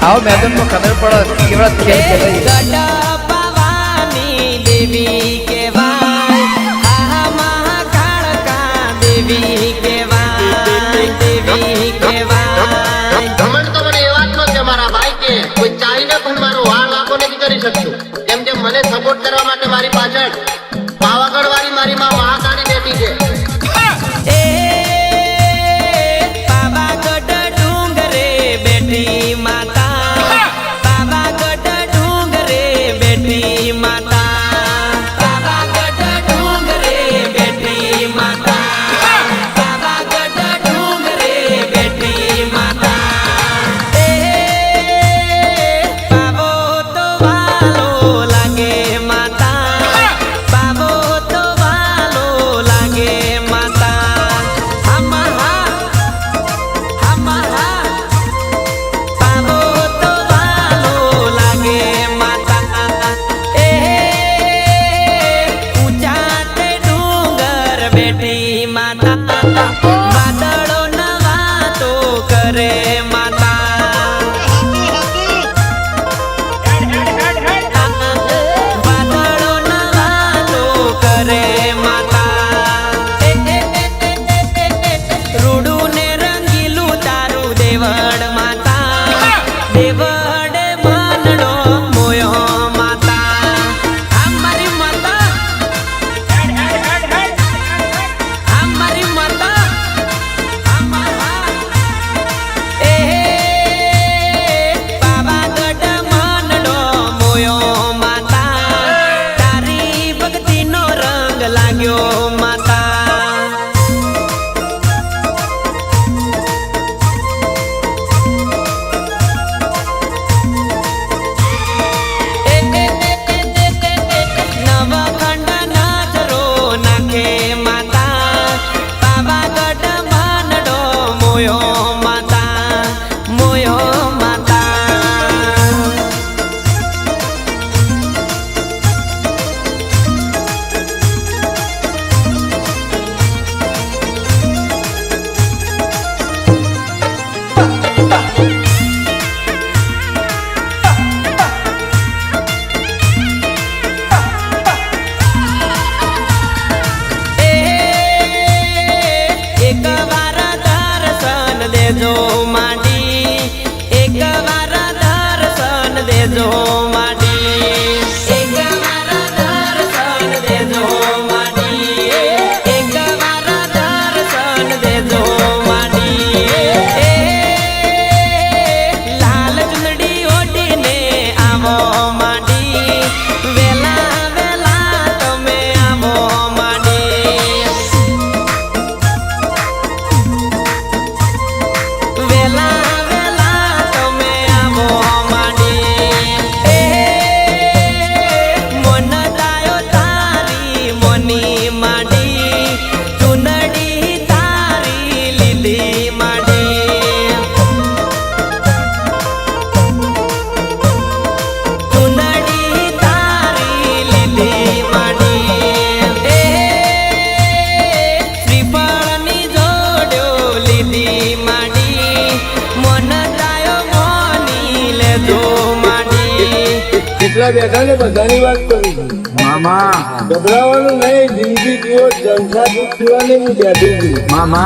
आओ मैदान में खबर पड़ा केवड़ा खेल खेले गडपावानी देवी केवाय हा महाकाळका देवी केवाय देवी केवाय घमंड तो મને એ વાતનો છે મારા ભાઈ કે કોઈ ચાહીને પણ મારો વાળ આખો નથી કરી શકતું કેમ કે મને સપોર્ટ કરવા માટે મારી પાછળ પાવાગઢ વાળી મારી માં મહાકાળી બેઠી છે देजो माडी एक बार दर्शन देजो माडी एक बार दर्शन देजो माडी एक बार दर्शन देजो माडी लाल चुंदड़ी ओढ़ीने आवो माडी वेला वेला तमे आवो माडी કેટલા બેઠા ને બધાની વાત કરી मामा ગભરાવાનું નહીં જિંદગી જીવો જલસા દુઃખ થવાની હું બેઠી છું मामा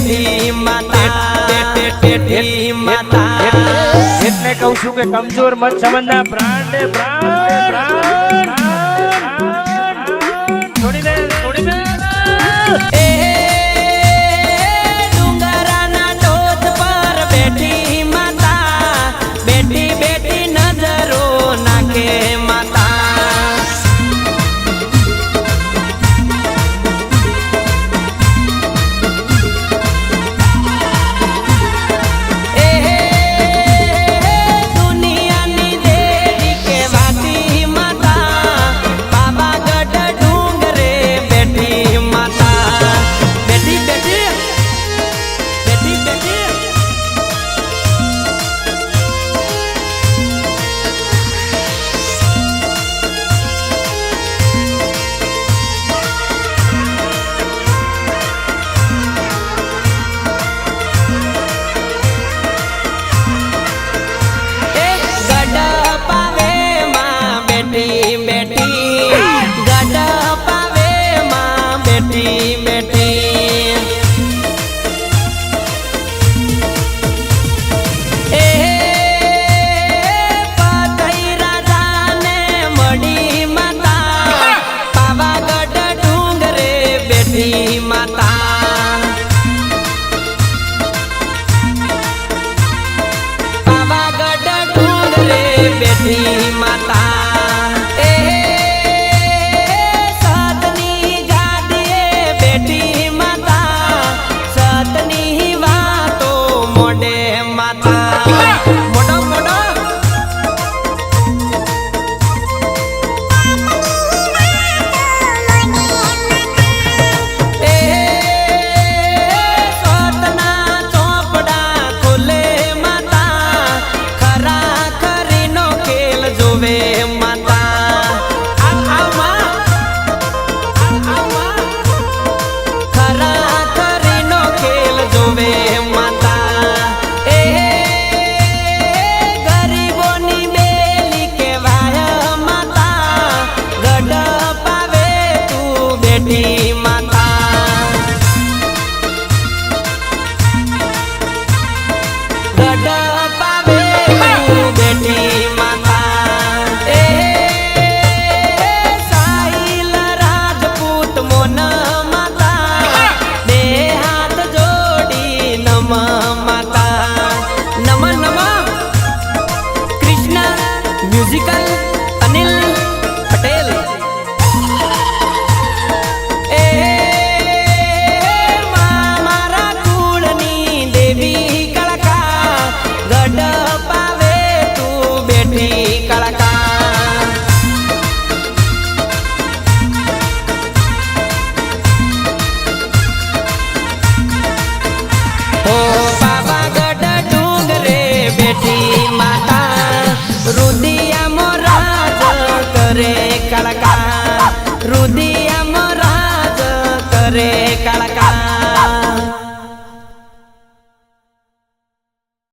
બેઠી માતા બેઠી માતા એટલે કહું છું કે કમજોર મત સમજના બ્રાન્ડ છોડી દે એ ડુંગરાના ટોચ પર બેઠી માતા બેઠી બેઠી નજરો નાખે માતા દુનિયાની દેવી કહેવાતી માતા પાવાગઢ ડુંગરે બેઠી માતા બેઠી બેઠી બેઠી બેઠી ગઢ પાવે માં બેઠી બેઠી ગઢ પાવે માં બેઠી બેઠી એ પતઈ રાજાને મળી માતા પાવાગઢ ડુંગરે બેઠી માતા પાવાગઢ ડુંગરે બેઠી માતા એ સતની ગાદીએ બેઠી માતા સતની વાતો મોઢે માતા મોઢો મોઢો એ સ્વતના ચોપડા ખોલે માતા ખરા ખરીનો ખેલ જોવે માતા આવ માં ખરા ખરીનો ખેલ જોવે માતા એ ગરીબોની બેલી કહેવાય માતા ગઢ પાવે તું બેઠી માતા ગઢ પાવે તું બેઠી માતા એ સાહિલ રાજપૂત મોન માતા બે હાથ જોડી નમ માતા નમ નમ કૃષ્ણ મ્યુઝિકલ અનિલ પટેલ એ મારા કુળની દેવી કળકા ગઢ પાવે તું બેઠી કળકા ઓ પાવાગઢ ડુંગરે બેઠી માતા રુધિર